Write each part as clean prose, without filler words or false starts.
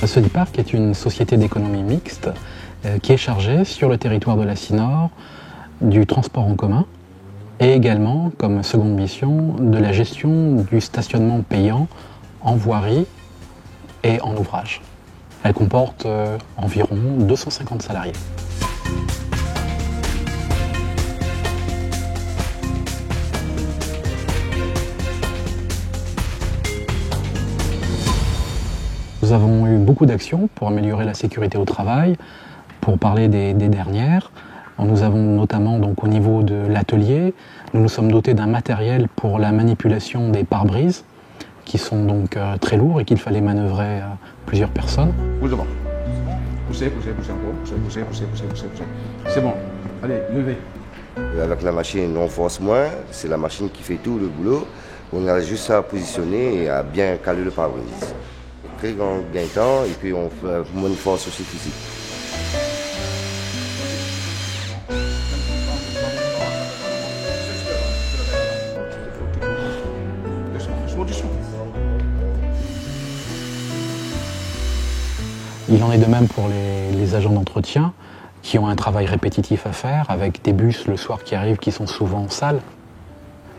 Sodiparc est une société d'économie mixte qui est chargée sur le territoire de la Cinor du transport en commun et également, comme seconde mission, de la gestion du stationnement payant en voirie et en ouvrage. Elle comporte environ 250 salariés. Nous avons eu beaucoup d'actions pour améliorer la sécurité au travail. Pour parler des dernières, nous avons notamment donc, au niveau de l'atelier, nous nous sommes dotés d'un matériel pour la manipulation des pare-brises qui sont donc très lourds et qu'il fallait manœuvrer plusieurs personnes. Pousse devant. Poussez encore. Poussez. C'est bon. Allez, levez. Avec la machine, on force moins. C'est la machine qui fait tout le boulot. On a juste à positionner et à bien caler le pare-brise. Très grand gain de temps et puis on fait moins de force aussi physique. Il en est de même pour les agents d'entretien qui ont un travail répétitif à faire avec des bus le soir qui arrivent qui sont souvent sales.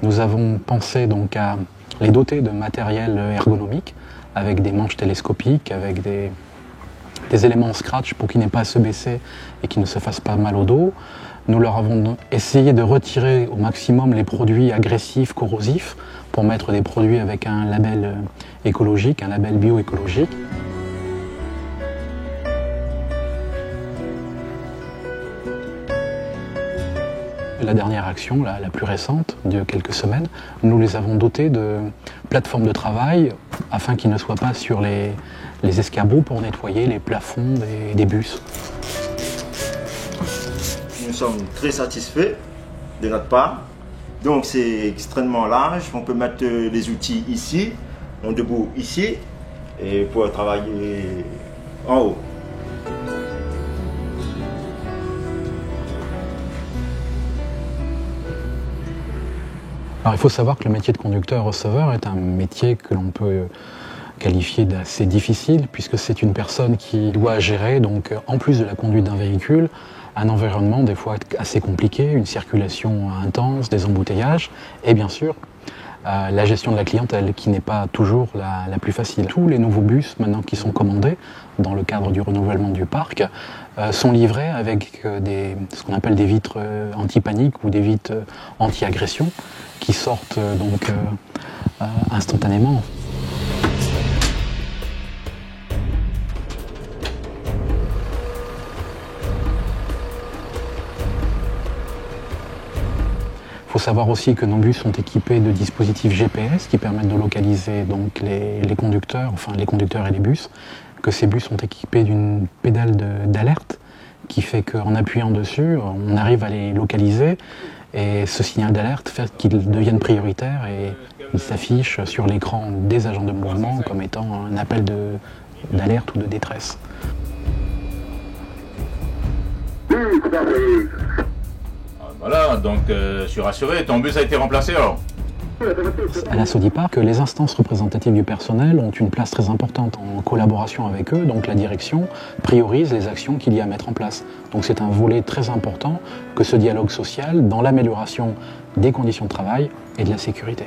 Nous avons pensé donc à les doter de matériel ergonomique avec des manches télescopiques, avec des éléments scratch pour qu'ils n'aient pas à se baisser et qu'ils ne se fassent pas mal au dos. Nous leur avons essayé de retirer au maximum les produits agressifs, corrosifs, pour mettre des produits avec un label écologique, un label bioécologique. La dernière action, la plus récente, de quelques semaines, nous les avons dotés de plateformes de travail afin qu'ils ne soient pas sur les escabeaux pour nettoyer les plafonds des bus. Nous sommes très satisfaits de notre part. Donc c'est extrêmement large. On peut mettre les outils ici, on debout ici, et pour travailler en haut. Alors, il faut savoir que le métier de conducteur-receveur est un métier que l'on peut qualifié d'assez difficile puisque c'est une personne qui doit gérer, donc, en plus de la conduite d'un véhicule, un environnement des fois assez compliqué, une circulation intense, des embouteillages et bien sûr la gestion de la clientèle qui n'est pas toujours la plus facile. Tous les nouveaux bus maintenant qui sont commandés dans le cadre du renouvellement du parc sont livrés avec ce qu'on appelle des vitres anti-panique ou des vitres anti-agression qui sortent donc instantanément. Il faut savoir aussi que nos bus sont équipés de dispositifs GPS qui permettent de localiser donc les conducteurs, enfin les conducteurs et les bus, que ces bus sont équipés d'une pédale d'alerte qui fait qu'en appuyant dessus, on arrive à les localiser et ce signal d'alerte fait qu'ils deviennent prioritaires et ils s'affichent sur l'écran des agents de mouvement comme étant un appel d'alerte ou de détresse. Voilà, donc je suis rassuré, ton bus a été remplacé alors? À la Sodiparc, les instances représentatives du personnel ont une place très importante en collaboration avec eux, donc la direction priorise les actions qu'il y a à mettre en place. Donc c'est un volet très important que ce dialogue social dans l'amélioration des conditions de travail et de la sécurité.